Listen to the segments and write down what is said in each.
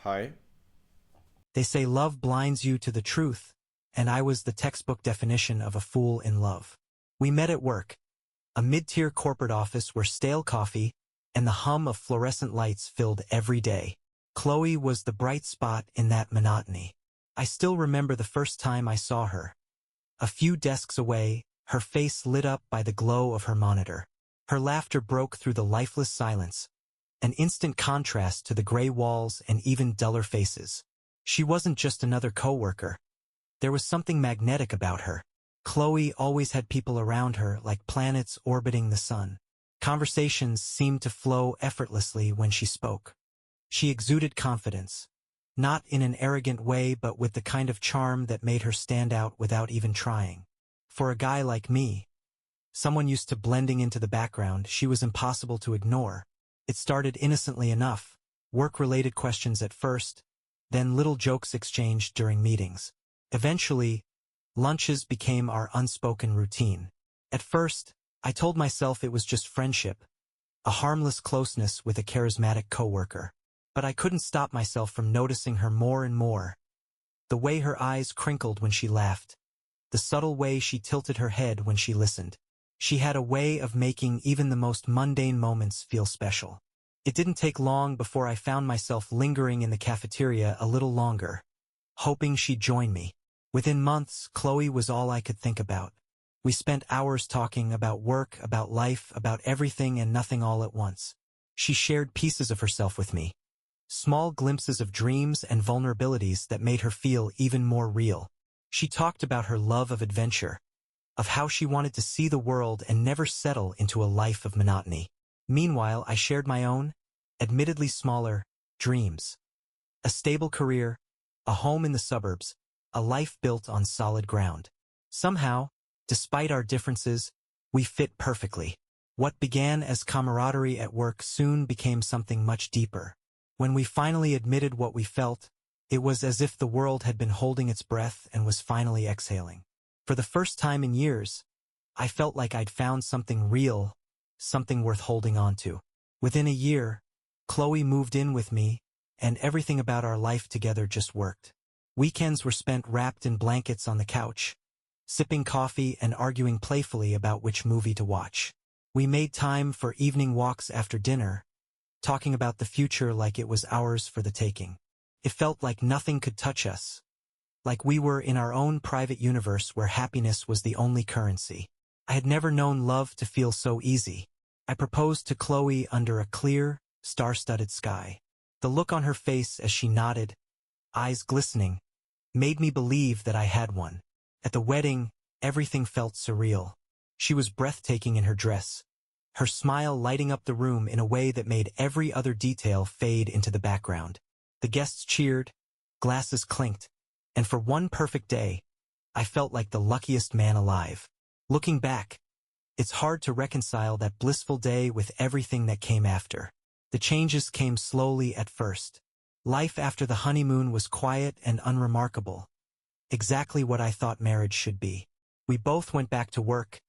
Hi. They say love blinds you to the truth, and I was the textbook definition of a fool in love. We met at work, a mid-tier corporate office where stale coffee and the hum of fluorescent lights filled every day. Chloe was the bright spot in that monotony. I still remember the first time I saw her. A few desks away, her face lit up by the glow of her monitor. Her laughter broke through the lifeless silence, an instant contrast to the gray walls and even duller faces. She wasn't just another coworker. There was something magnetic about her. Chloe always had people around her like planets orbiting the sun. Conversations seemed to flow effortlessly when she spoke. She exuded confidence, not in an arrogant way but with the kind of charm that made her stand out without even trying. For a guy like me, someone used to blending into the background, she was impossible to ignore. It started innocently enough, work-related questions at first, then little jokes exchanged during meetings. Eventually, lunches became our unspoken routine. At first, I told myself it was just friendship, a harmless closeness with a charismatic coworker. But I couldn't stop myself from noticing her more and more. The way her eyes crinkled when she laughed, the subtle way she tilted her head when she listened. She had a way of making even the most mundane moments feel special. It didn't take long before I found myself lingering in the cafeteria a little longer, hoping she'd join me. Within months, Chloe was all I could think about. We spent hours talking about work, about life, about everything and nothing all at once. She shared pieces of herself with me, small glimpses of dreams and vulnerabilities that made her feel even more real. She talked about her love of adventure, of how she wanted to see the world and never settle into a life of monotony. Meanwhile, I shared my own, admittedly smaller, dreams. A stable career, a home in the suburbs, a life built on solid ground. Somehow, despite our differences, we fit perfectly. What began as camaraderie at work soon became something much deeper. When we finally admitted what we felt, it was as if the world had been holding its breath and was finally exhaling. For the first time in years, I felt like I'd found something real, something worth holding on to. Within a year, Chloe moved in with me, and everything about our life together just worked. Weekends were spent wrapped in blankets on the couch, sipping coffee and arguing playfully about which movie to watch. We made time for evening walks after dinner, talking about the future like it was ours for the taking. It felt like nothing could touch us, like we were in our own private universe where happiness was the only currency. I had never known love to feel so easy. I proposed to Chloe under a clear, star-studded sky. The look on her face as she nodded, eyes glistening, made me believe that I had one. At the wedding, everything felt surreal. She was breathtaking in her dress, her smile lighting up the room in a way that made every other detail fade into the background. The guests cheered, glasses clinked, and for one perfect day, I felt like the luckiest man alive. Looking back, it's hard to reconcile that blissful day with everything that came after. The changes came slowly at first. Life after the honeymoon was quiet and unremarkable, exactly what I thought marriage should be. We both went back to work,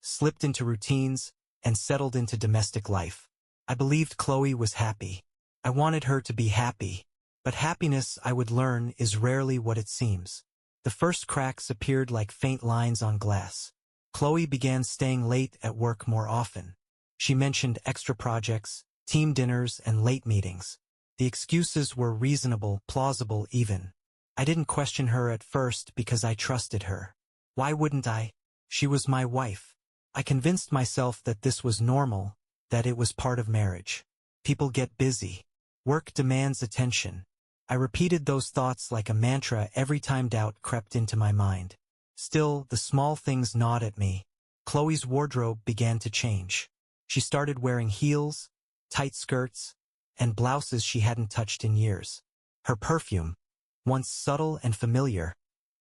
slipped into routines, and settled into domestic life. I believed Chloe was happy. I wanted her to be happy. But happiness, I would learn, is rarely what it seems. The first cracks appeared like faint lines on glass. Chloe began staying late at work more often. She mentioned extra projects, team dinners, and late meetings. The excuses were reasonable, plausible even. I didn't question her at first because I trusted her. Why wouldn't I? She was my wife. I convinced myself that this was normal, that it was part of marriage. People get busy. Work demands attention. I repeated those thoughts like a mantra every time doubt crept into my mind. Still, the small things gnawed at me. Chloe's wardrobe began to change. She started wearing heels, tight skirts, and blouses she hadn't touched in years. Her perfume, once subtle and familiar,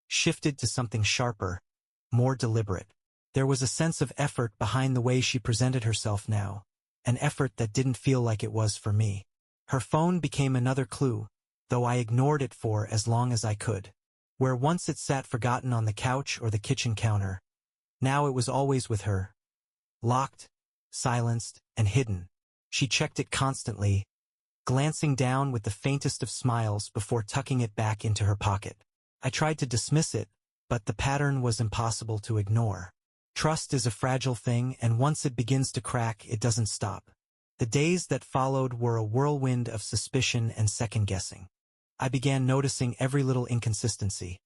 shifted to something sharper, more deliberate. There was a sense of effort behind the way she presented herself now, an effort that didn't feel like it was for me. Her phone became another clue, though I ignored it for as long as I could. Where once it sat forgotten on the couch or the kitchen counter, now it was always with her, locked, silenced, and hidden. She checked it constantly, glancing down with the faintest of smiles before tucking it back into her pocket. I tried to dismiss it, but the pattern was impossible to ignore. Trust is a fragile thing, and once it begins to crack, it doesn't stop. The days that followed were a whirlwind of suspicion and second-guessing. I began noticing every little inconsistency.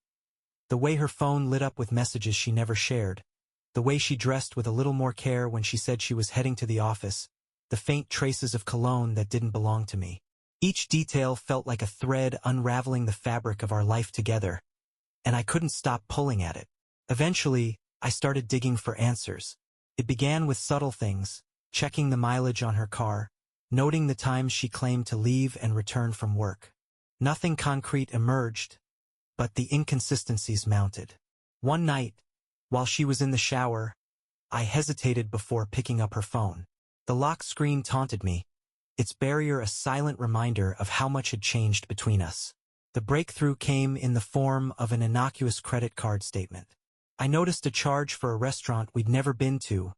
The way her phone lit up with messages she never shared, the way she dressed with a little more care when she said she was heading to the office, the faint traces of cologne that didn't belong to me. Each detail felt like a thread unraveling the fabric of our life together, and I couldn't stop pulling at it. Eventually, I started digging for answers. It began with subtle things, checking the mileage on her car, noting the times she claimed to leave and return from work. Nothing concrete emerged, but the inconsistencies mounted. One night, while she was in the shower, I hesitated before picking up her phone. The lock screen taunted me, its barrier a silent reminder of how much had changed between us. The breakthrough came in the form of an innocuous credit card statement. I noticed a charge for a restaurant we'd never been to,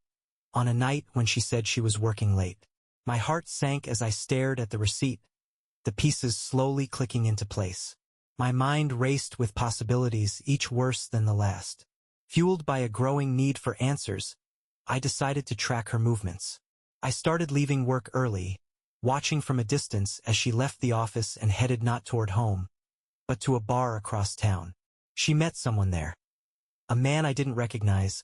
on a night when she said she was working late. My heart sank as I stared at the receipt, the pieces slowly clicking into place. My mind raced with possibilities, each worse than the last. Fueled by a growing need for answers, I decided to track her movements. I started leaving work early, watching from a distance as she left the office and headed not toward home, but to a bar across town. She met someone there. A man I didn't recognize,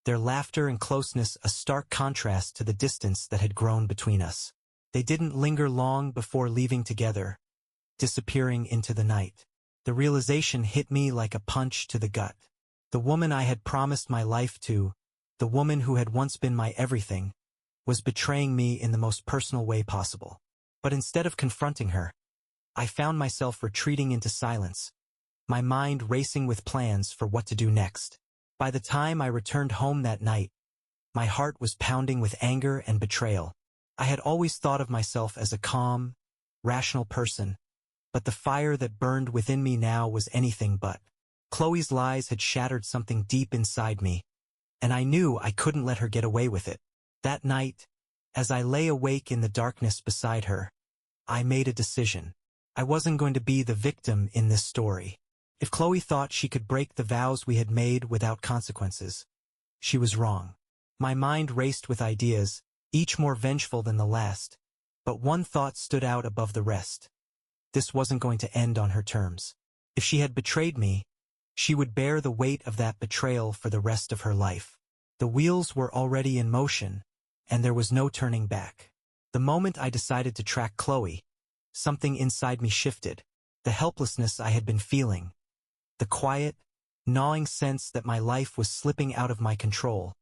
their laughter and closeness a stark contrast to the distance that had grown between us. They didn't linger long before leaving together, disappearing into the night. The realization hit me like a punch to the gut. The woman I had promised my life to, the woman who had once been my everything, was betraying me in the most personal way possible. But instead of confronting her, I found myself retreating into silence, my mind racing with plans for what to do next. By the time I returned home that night, my heart was pounding with anger and betrayal. I had always thought of myself as a calm, rational person, but the fire that burned within me now was anything but. Chloe's lies had shattered something deep inside me, and I knew I couldn't let her get away with it. That night, as I lay awake in the darkness beside her, I made a decision. I wasn't going to be the victim in this story. If Chloe thought she could break the vows we had made without consequences, she was wrong. My mind raced with ideas, each more vengeful than the last, but one thought stood out above the rest. This wasn't going to end on her terms. If she had betrayed me, she would bear the weight of that betrayal for the rest of her life. The wheels were already in motion, and there was no turning back. The moment I decided to track Chloe, something inside me shifted. The helplessness I had been feeling, the quiet, gnawing sense that my life was slipping out of my control,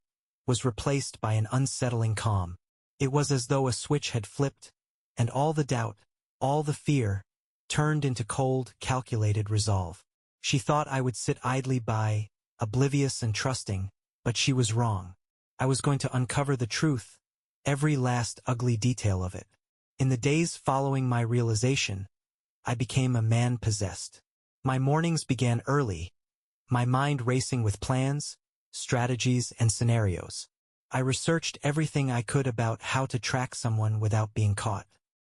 was replaced by an unsettling calm. It was as though a switch had flipped, and all the doubt, all the fear, turned into cold, calculated resolve. She thought I would sit idly by, oblivious and trusting, but she was wrong. I was going to uncover the truth, every last ugly detail of it. In the days following my realization, I became a man possessed. My mornings began early, my mind racing with plans, strategies, and scenarios. I researched everything I could about how to track someone without being caught.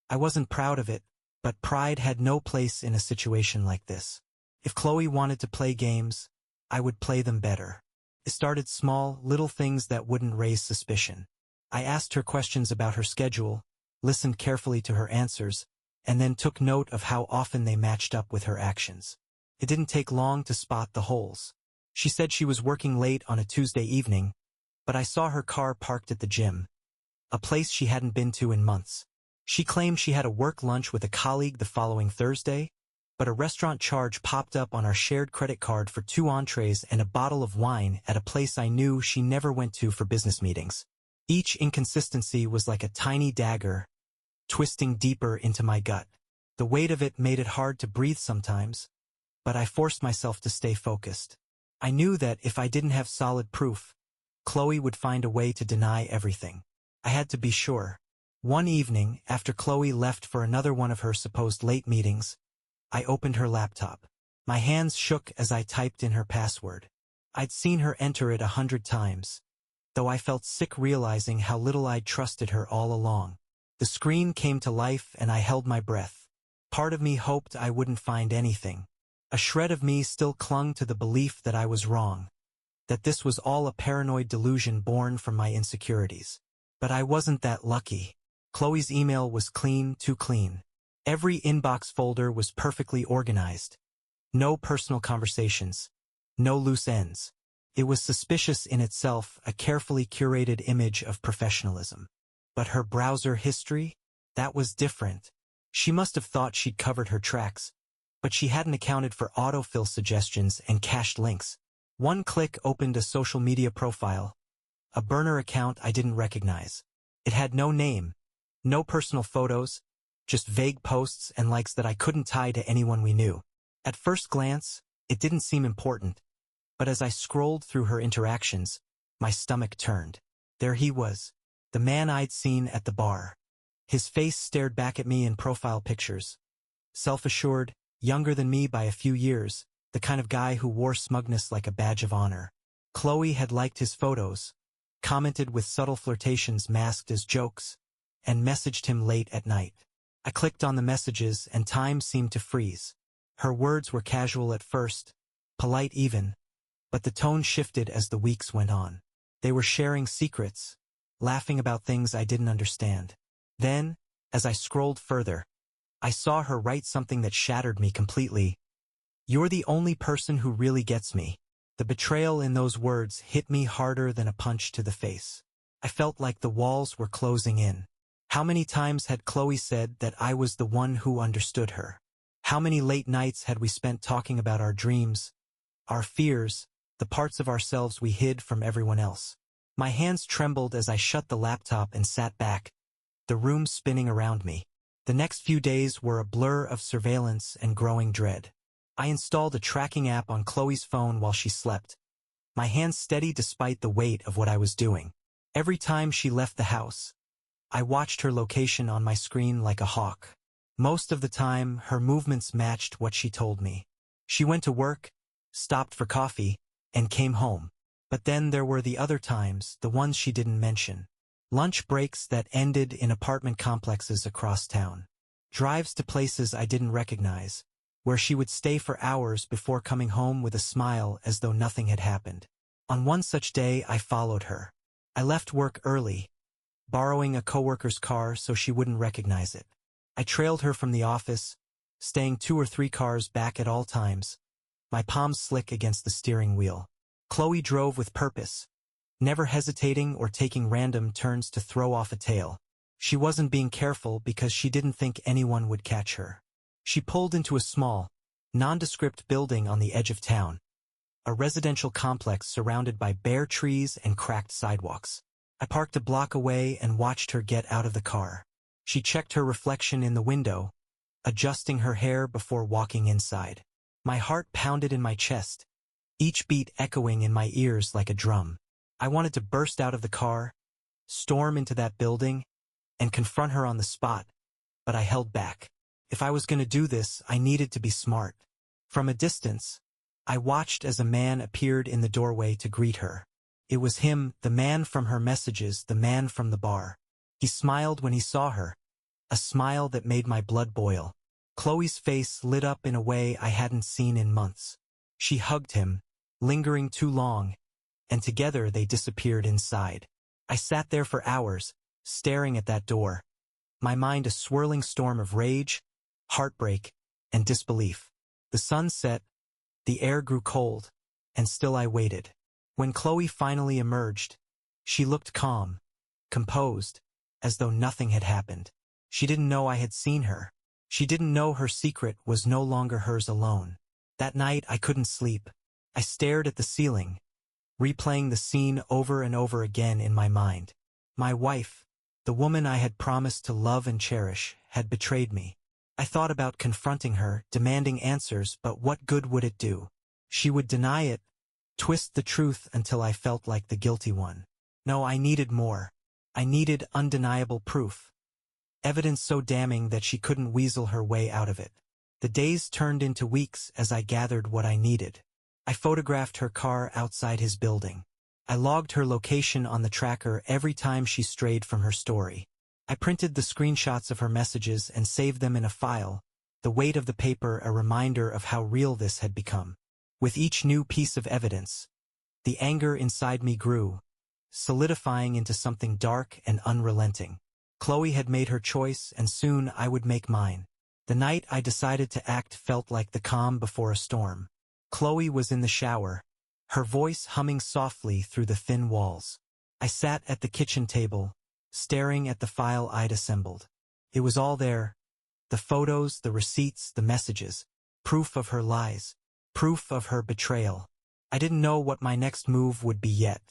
I wasn't proud of it, but pride had no place in a situation like this. If Chloe wanted to play games, I would play them better. It started small, little things that wouldn't raise suspicion. I asked her questions about her schedule, listened carefully to her answers, and then took note of how often they matched up with her actions. It didn't take long to spot the holes. She said she was working late on a Tuesday evening, but I saw her car parked at the gym, a place she hadn't been to in months. She claimed she had a work lunch with a colleague the following Thursday, but a restaurant charge popped up on our shared credit card for 2 entrees and a bottle of wine at a place I knew she never went to for business meetings. Each inconsistency was like a tiny dagger, twisting deeper into my gut. The weight of it made it hard to breathe sometimes, but I forced myself to stay focused. I knew that if I didn't have solid proof, Chloe would find a way to deny everything. I had to be sure. One evening, after Chloe left for another one of her supposed late meetings, I opened her laptop. My hands shook as I typed in her password. I'd seen her enter it 100 times, though I felt sick realizing how little I'd trusted her all along. The The screen came to life and I held my breath. Part of me hoped I wouldn't find anything. A shred of me still clung to the belief that I was wrong, that this was all a paranoid delusion born from my insecurities. But I wasn't that lucky. Chloe's email was clean, too clean. Every inbox folder was perfectly organized. No personal conversations. No loose ends. It was suspicious in itself, a carefully curated image of professionalism. But her browser history? That was different. She must have thought she'd covered her tracks, but she hadn't accounted for autofill suggestions and cached links. One click opened a social media profile, a burner account I didn't recognize. It had no name, no personal photos, just vague posts and likes that I couldn't tie to anyone we knew. At first glance, it didn't seem important, but as I scrolled through her interactions, my stomach turned. There he was, the man I'd seen at the bar. His face stared back at me in profile pictures. Self-assured, younger than me by a few years, the kind of guy who wore smugness like a badge of honor. Chloe had liked his photos, commented with subtle flirtations masked as jokes, and messaged him late at night. I clicked on the messages and time seemed to freeze. Her words were casual at first, polite even, but the tone shifted as the weeks went on. They were sharing secrets, laughing about things I didn't understand. Then, as I scrolled further, I saw her write something that shattered me completely. "You're the only person who really gets me." The betrayal in those words hit me harder than a punch to the face. I felt like the walls were closing in. How many times had Chloe said that I was the one who understood her? How many late nights had we spent talking about our dreams, our fears, the parts of ourselves we hid from everyone else? My hands trembled as I shut the laptop and sat back, the room spinning around me. The next few days were a blur of surveillance and growing dread. I installed a tracking app on Chloe's phone while she slept, my hands steady despite the weight of what I was doing. Every time she left the house, I watched her location on my screen like a hawk. Most of the time, her movements matched what she told me. She went to work, stopped for coffee, and came home. But then there were the other times, the ones she didn't mention. Lunch breaks that ended in apartment complexes across town. Drives to places I didn't recognize, where she would stay for hours before coming home with a smile as though nothing had happened. On one such day, I followed her. I left work early, borrowing a coworker's car so she wouldn't recognize it. I trailed her from the office, staying 2 or 3 cars back at all times, my palms slick against the steering wheel. Chloe drove with purpose, never hesitating or taking random turns to throw off a tail. She wasn't being careful because she didn't think anyone would catch her. She pulled into a small, nondescript building on the edge of town, a residential complex surrounded by bare trees and cracked sidewalks. I parked a block away and watched her get out of the car. She checked her reflection in the window, adjusting her hair before walking inside. My heart pounded in my chest, each beat echoing in my ears like a drum. I wanted to burst out of the car, storm into that building, and confront her on the spot, but I held back. If I was going to do this, I needed to be smart. From a distance, I watched as a man appeared in the doorway to greet her. It was him, the man from her messages, the man from the bar. He smiled when he saw her, a smile that made my blood boil. Chloe's face lit up in a way I hadn't seen in months. She hugged him, lingering too long, and together they disappeared inside. I sat there for hours, staring at that door, my mind a swirling storm of rage, heartbreak, and disbelief. The sun set, the air grew cold, and still I waited. When Chloe finally emerged, she looked calm, composed, as though nothing had happened. She didn't know I had seen her. She didn't know her secret was no longer hers alone. That night I couldn't sleep. I stared at the ceiling, replaying the scene over and over again in my mind. My wife, the woman I had promised to love and cherish, had betrayed me. I thought about confronting her, demanding answers, but what good would it do? She would deny it, twist the truth until I felt like the guilty one. No, I needed more. I needed undeniable proof. Evidence so damning that she couldn't weasel her way out of it. The days turned into weeks as I gathered what I needed. I photographed her car outside his building. I logged her location on the tracker every time she strayed from her story. I printed the screenshots of her messages and saved them in a file, the weight of the paper a reminder of how real this had become. With each new piece of evidence, the anger inside me grew, solidifying into something dark and unrelenting. Chloe had made her choice, and soon I would make mine. The night I decided to act felt like the calm before a storm. Chloe was in the shower, her voice humming softly through the thin walls. I sat at the kitchen table, staring at the file I'd assembled. It was all there. The photos, the receipts, the messages. Proof of her lies. Proof of her betrayal. I didn't know what my next move would be yet.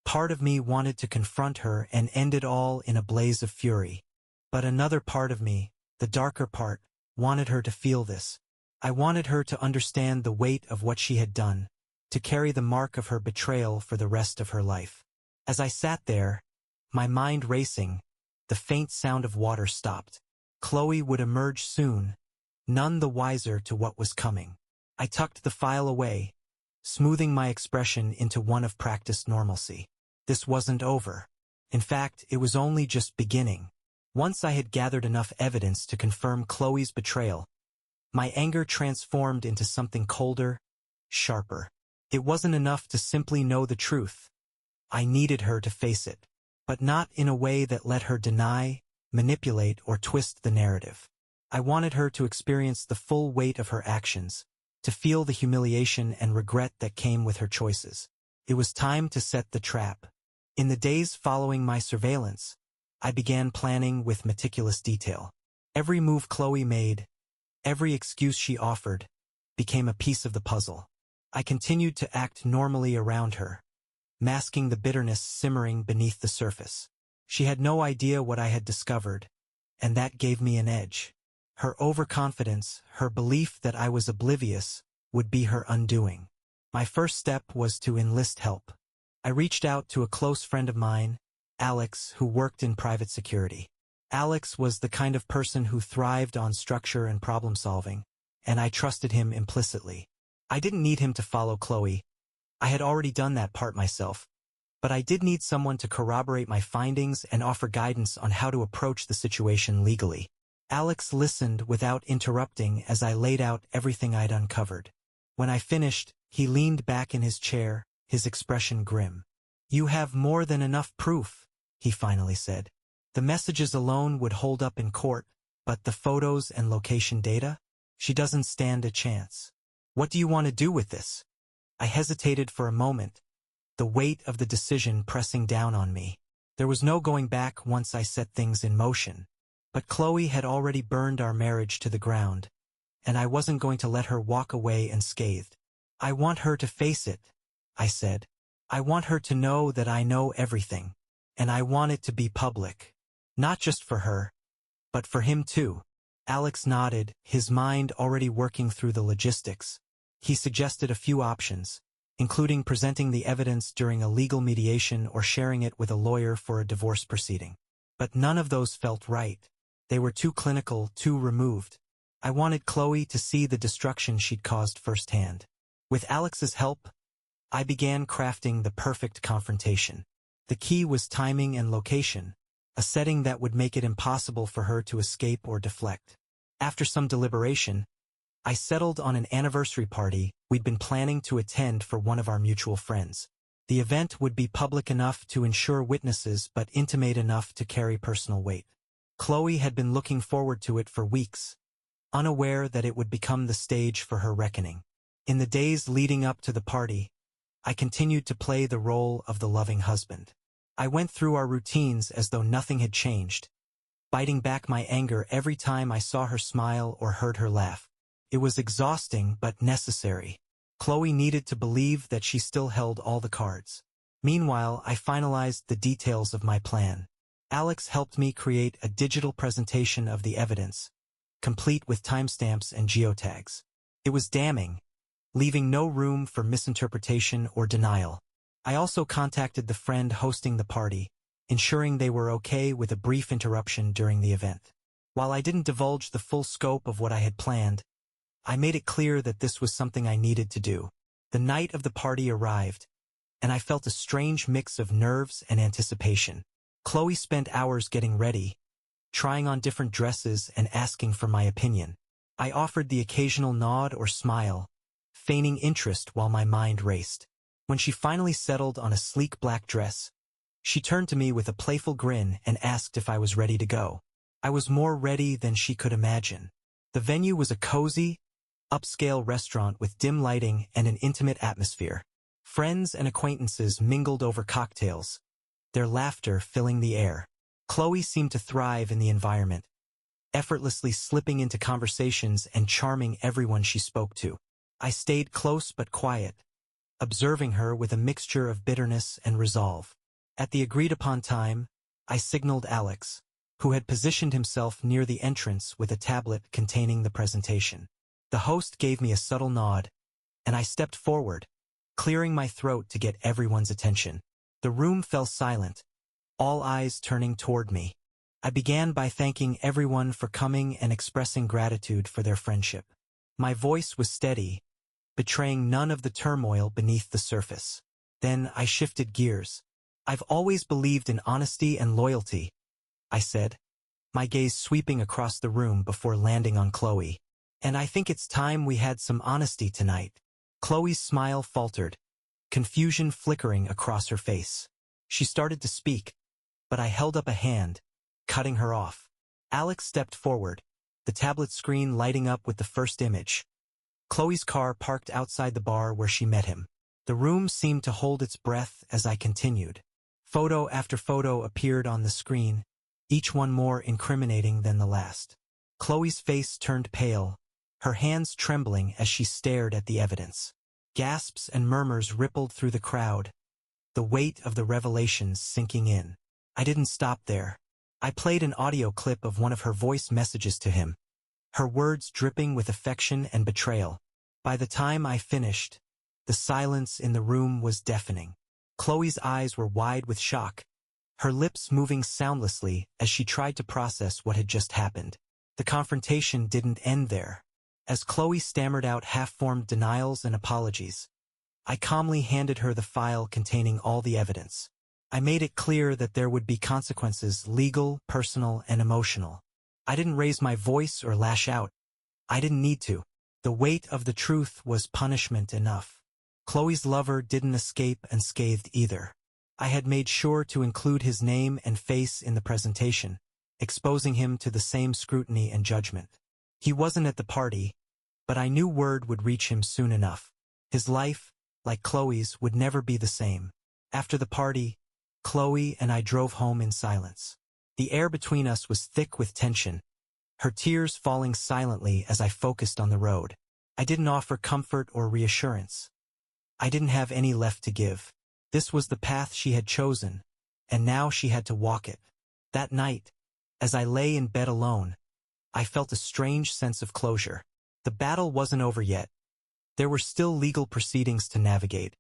Part of me wanted to confront her and end it all in a blaze of fury. But another part of me, the darker part, wanted her to feel this. I wanted her to understand the weight of what she had done, to carry the mark of her betrayal for the rest of her life. As I sat there, my mind racing, the faint sound of water stopped. Chloe would emerge soon, none the wiser to what was coming. I tucked the file away, smoothing my expression into one of practiced normalcy. This wasn't over. In fact, it was only just beginning. Once I had gathered enough evidence to confirm Chloe's betrayal, my anger transformed into something colder, sharper. It wasn't enough to simply know the truth. I needed her to face it, but not in a way that let her deny, manipulate, or twist the narrative. I wanted her to experience the full weight of her actions, to feel the humiliation and regret that came with her choices. It was time to set the trap. In the days following my surveillance, I began planning with meticulous detail. Every move Chloe made, every excuse she offered, became a piece of the puzzle. I continued to act normally around her, masking the bitterness simmering beneath the surface. She had no idea what I had discovered, and that gave me an edge. Her overconfidence, her belief that I was oblivious, would be her undoing. My first step was to enlist help. I reached out to a close friend of mine, Alex, who worked in private security. Alex was the kind of person who thrived on structure and problem-solving, and I trusted him implicitly. I didn't need him to follow Chloe. I had already done that part myself. But I did need someone to corroborate my findings and offer guidance on how to approach the situation legally. Alex listened without interrupting as I laid out everything I'd uncovered. When I finished, he leaned back in his chair, his expression grim. "You have more than enough proof," he finally said. "The messages alone would hold up in court, but the photos and location data? She doesn't stand a chance. What do you want to do with this?" I hesitated for a moment, the weight of the decision pressing down on me. There was no going back once I set things in motion. But Chloe had already burned our marriage to the ground, and I wasn't going to let her walk away unscathed. "I want her to face it," I said. "I want her to know that I know everything, and I want it to be public. Not just for her, but for him too." Alex nodded, his mind already working through the logistics. He suggested a few options, including presenting the evidence during a legal mediation or sharing it with a lawyer for a divorce proceeding. But none of those felt right. They were too clinical, too removed. I wanted Chloe to see the destruction she'd caused firsthand. With Alex's help, I began crafting the perfect confrontation. The key was timing and location, a setting that would make it impossible for her to escape or deflect. After some deliberation, I settled on an anniversary party we'd been planning to attend for one of our mutual friends. The event would be public enough to ensure witnesses but intimate enough to carry personal weight. Chloe had been looking forward to it for weeks, unaware that it would become the stage for her reckoning. In the days leading up to the party, I continued to play the role of the loving husband. I went through our routines as though nothing had changed, biting back my anger every time I saw her smile or heard her laugh. It was exhausting but necessary. Chloe needed to believe that she still held all the cards. Meanwhile, I finalized the details of my plan. Alex helped me create a digital presentation of the evidence, complete with timestamps and geotags. It was damning, leaving no room for misinterpretation or denial. I also contacted the friend hosting the party, ensuring they were okay with a brief interruption during the event. While I didn't divulge the full scope of what I had planned, I made it clear that this was something I needed to do. The night of the party arrived, and I felt a strange mix of nerves and anticipation. Chloe spent hours getting ready, trying on different dresses and asking for my opinion. I offered the occasional nod or smile, feigning interest while my mind raced. When she finally settled on a sleek black dress, she turned to me with a playful grin and asked if I was ready to go. I was more ready than she could imagine. The venue was a cozy, upscale restaurant with dim lighting and an intimate atmosphere. Friends and acquaintances mingled over cocktails, their laughter filling the air. Chloe seemed to thrive in the environment, effortlessly slipping into conversations and charming everyone she spoke to. I stayed close but quiet, observing her with a mixture of bitterness and resolve. At the agreed-upon time, I signaled Alex, who had positioned himself near the entrance with a tablet containing the presentation. The host gave me a subtle nod, and I stepped forward, clearing my throat to get everyone's attention. The room fell silent, all eyes turning toward me. I began by thanking everyone for coming and expressing gratitude for their friendship. My voice was steady, betraying none of the turmoil beneath the surface. Then I shifted gears. I've always believed in honesty and loyalty, I said, my gaze sweeping across the room before landing on Chloe. And I think it's time we had some honesty tonight. Chloe's smile faltered, confusion flickering across her face. She started to speak, but I held up a hand, cutting her off. Alex stepped forward, the tablet screen lighting up with the first image. Chloe's car parked outside the bar where she met him. The room seemed to hold its breath as I continued. Photo after photo appeared on the screen, each one more incriminating than the last. Chloe's face turned pale, her hands trembling as she stared at the evidence. Gasps and murmurs rippled through the crowd, the weight of the revelations sinking in. I didn't stop there. I played an audio clip of one of her voice messages to him, her words dripping with affection and betrayal. By the time I finished, the silence in the room was deafening. Chloe's eyes were wide with shock, her lips moving soundlessly as she tried to process what had just happened. The confrontation didn't end there. As Chloe stammered out half-formed denials and apologies, I calmly handed her the file containing all the evidence. I made it clear that there would be consequences, legal, personal, and emotional. I didn't raise my voice or lash out. I didn't need to. The weight of the truth was punishment enough. Chloe's lover didn't escape unscathed either. I had made sure to include his name and face in the presentation, exposing him to the same scrutiny and judgment. He wasn't at the party, but I knew word would reach him soon enough. His life, like Chloe's, would never be the same. After the party, Chloe and I drove home in silence. The air between us was thick with tension, her tears falling silently as I focused on the road. I didn't offer comfort or reassurance. I didn't have any left to give. This was the path she had chosen, and now she had to walk it. That night, as I lay in bed alone, I felt a strange sense of closure. The battle wasn't over yet. There were still legal proceedings to navigate,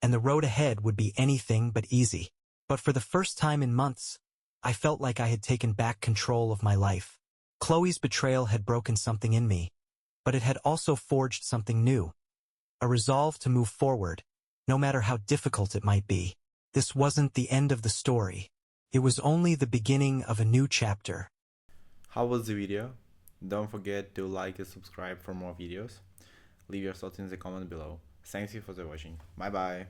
and the road ahead would be anything but easy. But for the first time in months, I felt like I had taken back control of my life. Chloe's betrayal had broken something in me, but it had also forged something new. A resolve to move forward, no matter how difficult it might be. This wasn't the end of the story. It was only the beginning of a new chapter. How was the video? Don't forget to like and subscribe for more videos. Leave your thoughts in the comment below. Thank you for watching. Bye bye.